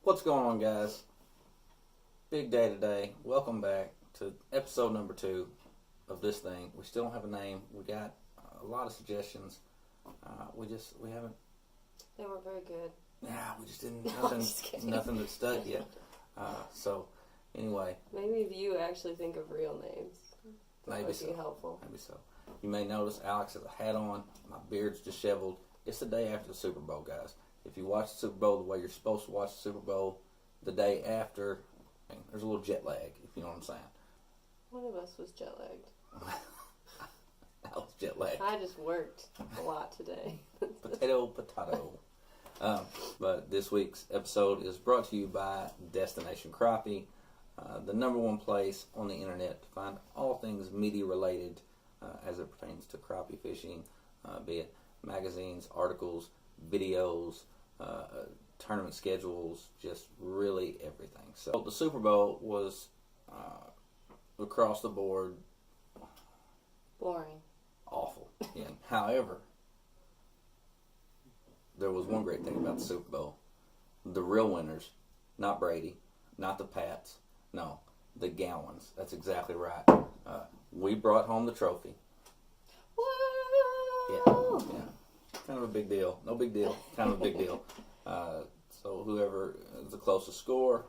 What's going on, guys? Big day today. Welcome back to episode number 2 of this thing. We still don't have a name. We got a lot of suggestions. We haven't. They weren't very good. Nah, we just didn't. No, Nothing that stuck yet. So, anyway. Maybe if you actually think of real names, that Maybe would so. be helpful. Maybe so. You may notice Alex has a hat on. My beard's disheveled. It's the day after the Super Bowl, guys. If you watch the Super Bowl the way you're supposed to watch the Super Bowl, the day after, there's a little jet lag, if you know what I'm saying. One of us was jet lagged. Alex jet lagged. I just worked a lot today. Potato. But this week's episode is brought to you by Destination Crappie, the number one place on the internet to find all things media related as it pertains to crappie fishing, be it magazines, articles, videos, tournament schedules, just really everything. So the Super Bowl was across the board Boring. awful. Yeah. However, there was one great thing about the Super Bowl. The real winners, not Brady, not the Pats, no, the Gowans. That's exactly right. We brought home the trophy. Whoa! Yeah. Kind of a big deal. No big deal. Kind of a big deal. So whoever is the closest score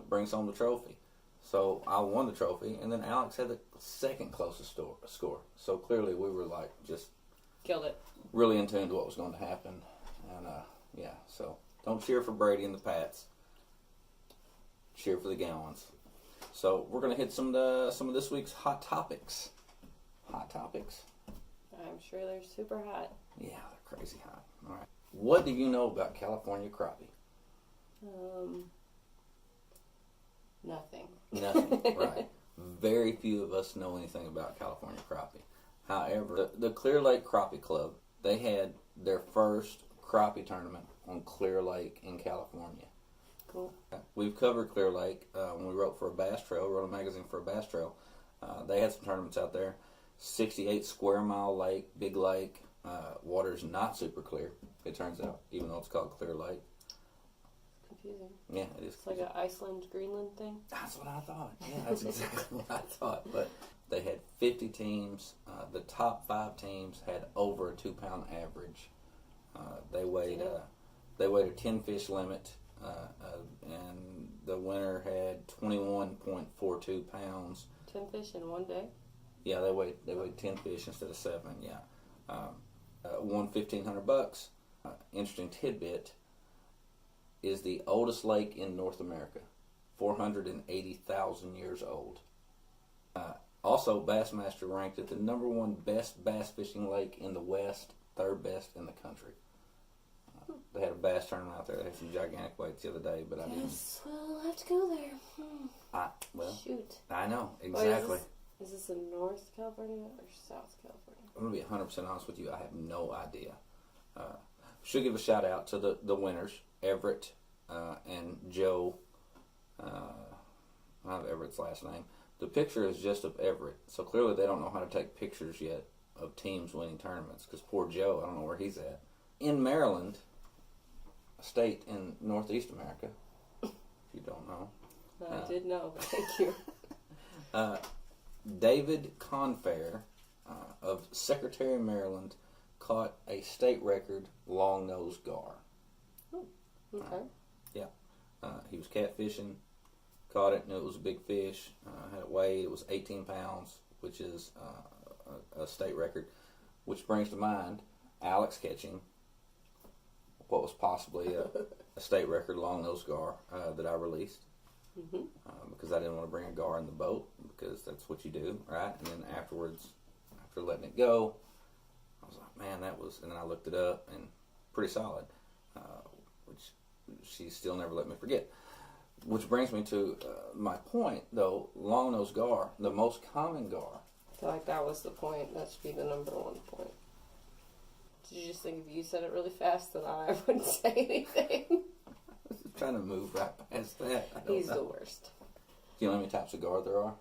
brings home the trophy. So I won the trophy, and then Alex had the second closest score. So clearly we were like just Killed it. really in tune to what was going to happen. And so don't cheer for Brady and the Pats. Cheer for the Gowans. So we're going to hit some of this week's hot topics. Hot topics. I'm sure they're super hot. Yeah, they're crazy hot. All right. What do you know about California crappie? Nothing. Nothing. Right. Very few of us know anything about California crappie. However, the Clearlake Crappie Club, they had their first crappie tournament on Clearlake in California. Cool. We've covered Clearlake when we wrote for a bass trail, wrote a magazine for a bass trail. They had some tournaments out there. 68 square mile lake, big lake. Water's not super clear, it turns out, even though it's called Clear Lake. Confusing. Yeah, it is. It's like an Iceland-Greenland thing. That's what I thought. Yeah, that's exactly what I thought. But they had 50 teams. The top 5 teams had over a 2-pound average. They weighed a 10-fish limit, and the winner had 21.42 pounds. 10 fish in one day? Yeah, they weighed 10 fish instead of 7. Yeah, won $1,500. Interesting tidbit is the oldest lake in North America, 480,000 years old. Also, Bassmaster ranked it the number 1 best bass fishing lake in the West, 3rd best in the country. They had a bass tournament out there. They had some gigantic weights the other day, but I didn't. Yes, well, I'll have to go there. Shoot. I know, exactly. Is this in North California or South California? I'm going to be 100% honest with you. I have no idea. Should give a shout out to the winners, Everett and Joe. I don't have Everett's last name. The picture is just of Everett, so clearly they don't know how to take pictures yet of teams winning tournaments, because poor Joe, I don't know where he's at. In Maryland, a state in Northeast America, if you don't know. I did know, but thank you. David Confair of Secretary, Maryland, caught a state record longnose gar. Okay. He was catfishing, caught it, knew it was a big fish, had it weighed. It was 18 pounds, which is a state record, which brings to mind Alex catching what was possibly a state record longnose gar that I released. Mm-hmm. Because I didn't want to bring a gar in the boat, because that's what you do, right? And then afterwards, after letting it go, I was like, man, that was, and then I looked it up, and pretty solid, which she still never let me forget. Which brings me to my point, though, longnose gar, the most common gar. I feel like that was the point. That should be the number 1 point. Did you just think if you said it really fast, then I wouldn't say anything? Trying to move right past that. He's the worst. Do you know how many types of gar there are?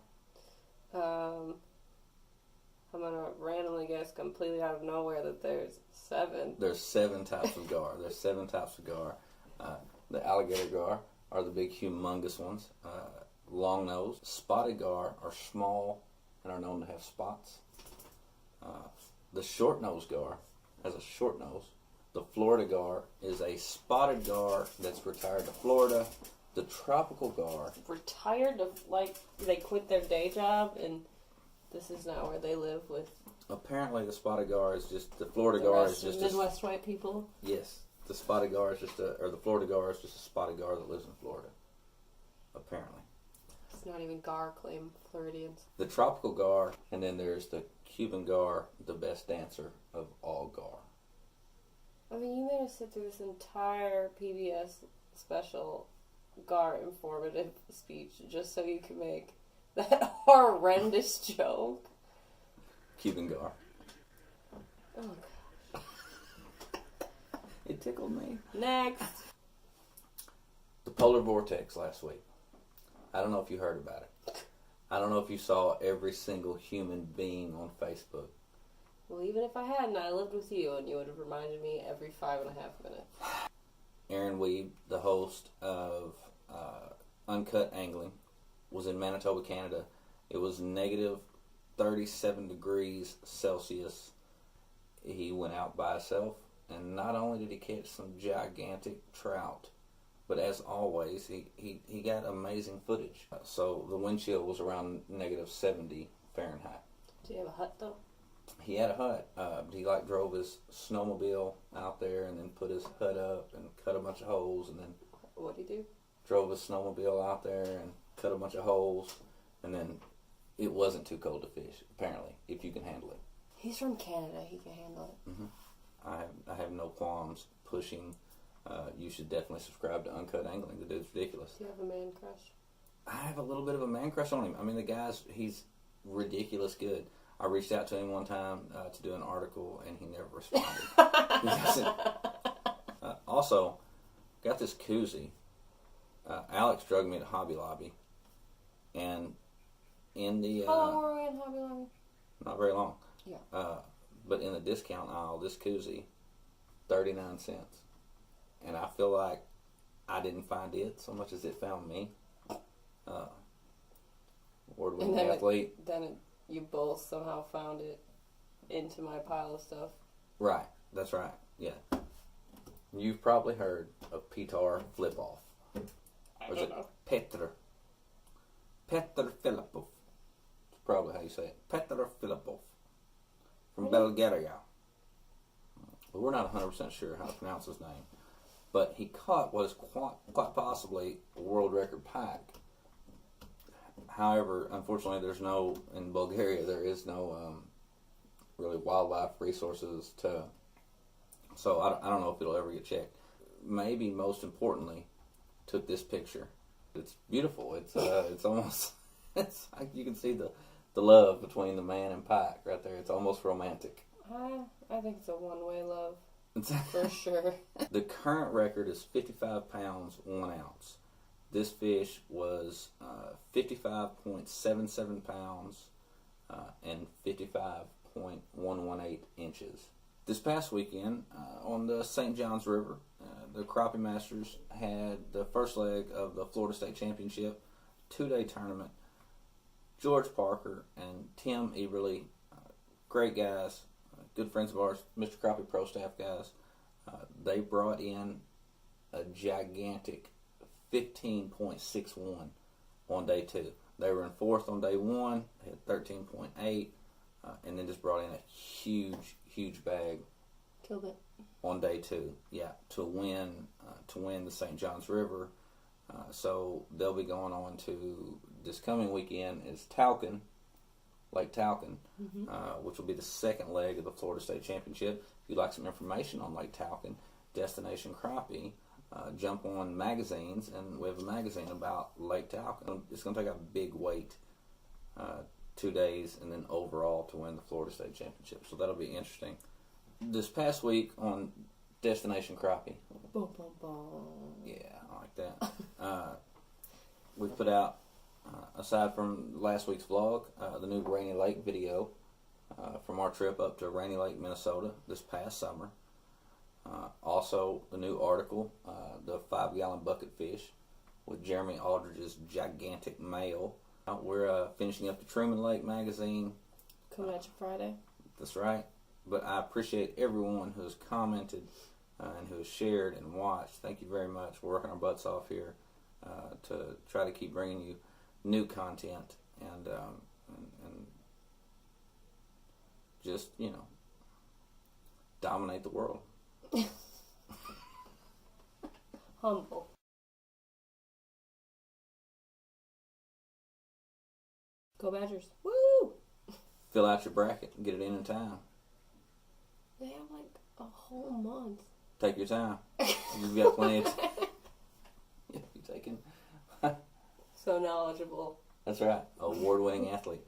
I'm going to randomly guess completely out of nowhere that there's 7. There's 7 types of gar. There's 7 types of gar. The alligator gar, are the big humongous ones. Longnose. Spotted gar are small and are known to have spots. The short-nosed gar has a short nose. The Florida gar is a spotted gar that's retired to Florida. The tropical gar... Retired to, like, they quit their day job and this is now where they live with... Apparently the spotted gar is just... The Florida the gar rest is just... of Midwest white people? Yes. The spotted gar is just a... Or the Florida gar is just a spotted gar that lives in Florida. Apparently. It's not even gar claim Floridians. The tropical gar, and then there's the Cuban gar, the best dancer of all gar. I mean, you made us sit through this entire PBS special gar informative speech just so you could make that horrendous joke. Cuban gar. Oh, God. It tickled me. Next. The polar vortex last week. I don't know if you heard about it. I don't know if you saw every single human being on Facebook. Well, even if I hadn't, I lived with you, and you would have reminded me every 5.5 minutes. Aaron Weeb, the host of Uncut Angling, was in Manitoba, Canada. It was negative 37 degrees Celsius. He went out by himself, and not only did he catch some gigantic trout, but as always, he got amazing footage. So the wind chill was around negative 70 Fahrenheit. Do you have a hut, though? He had a hut. He drove his snowmobile out there and then put his hut up and cut a bunch of holes and then... What'd he do? Drove his snowmobile out there and cut a bunch of holes and then it wasn't too cold to fish, apparently, if you can handle it. He's from Canada. He can handle it. Mm-hmm. I have no qualms pushing. You should definitely subscribe to Uncut Angling. The dude's ridiculous. Do you have a man crush? I have a little bit of a man crush on him. I mean, he's ridiculous good. I reached out to him one time to do an article, and he never responded. He doesn't. Also, got this koozie. Alex drugged me to Hobby Lobby, and in the... How long were we in Hobby Lobby? Not very long. Yeah. But in the discount aisle, this koozie, 39 cents. And I feel like I didn't find it so much as it found me. Award-winning athlete. You both somehow found it into my pile of stuff. Right. That's right. Yeah. You've probably heard of Petar Flip-Off. I don't know. Petr Filipov. That's probably how you say it. Petr Filipov. From Bulgaria. Well, we're not 100% sure how to pronounce his name. But he caught what is quite possibly a world record pike. However, unfortunately, in Bulgaria, there is no really wildlife resources so I don't know if it'll ever get checked. Maybe most importantly, took this picture. It's beautiful. It's almost, it's like you can see the love between the man and pike right there. It's almost romantic. I think it's a one-way love. For sure. The current record is 55 pounds, 1 ounce. This fish was 55.77 pounds and 55.118 inches. This past weekend, on the St. Johns River, the Crappie Masters had the first leg of the Florida State Championship 2-day tournament. George Parker and Tim Eberly, great guys, good friends of ours, Mr. Crappie Pro Staff guys, they brought in a gigantic 15.61 on day 2. They were in 4th on day 1, they had 13.8, and then just brought in a huge bag. Killed it. On day 2, yeah, to win the St. Johns River. So they'll be going on to, this coming weekend is Lake Talcon, which will be the second leg of the Florida State Championship. If you'd like some information on Lake Talcon, Destination Crappie, jump on magazines, and we have a magazine about Lake Talcon. It's going to take a big weight, 2 days, and then overall to win the Florida State Championship. So that'll be interesting. This past week on Destination Crappie, Boom, boom, boom. yeah, I like that. We put out, aside from last week's vlog, the new Rainy Lake video from our trip up to Rainy Lake, Minnesota this past summer. Also, the new article, the 5-gallon bucket fish with Jeremy Aldridge's gigantic mail. We're finishing up the Truman Lake magazine. Coming at you Friday. That's right. But I appreciate everyone who has commented and who has shared and watched. Thank you very much. We're working our butts off here to try to keep bringing you new content and just, dominate the world. Humble. Go Badgers. Woo! Fill out your bracket and get it in time. They have like a whole month. Take your time. You've got plenty of time. You're taking. So knowledgeable. That's right. Award-winning athlete.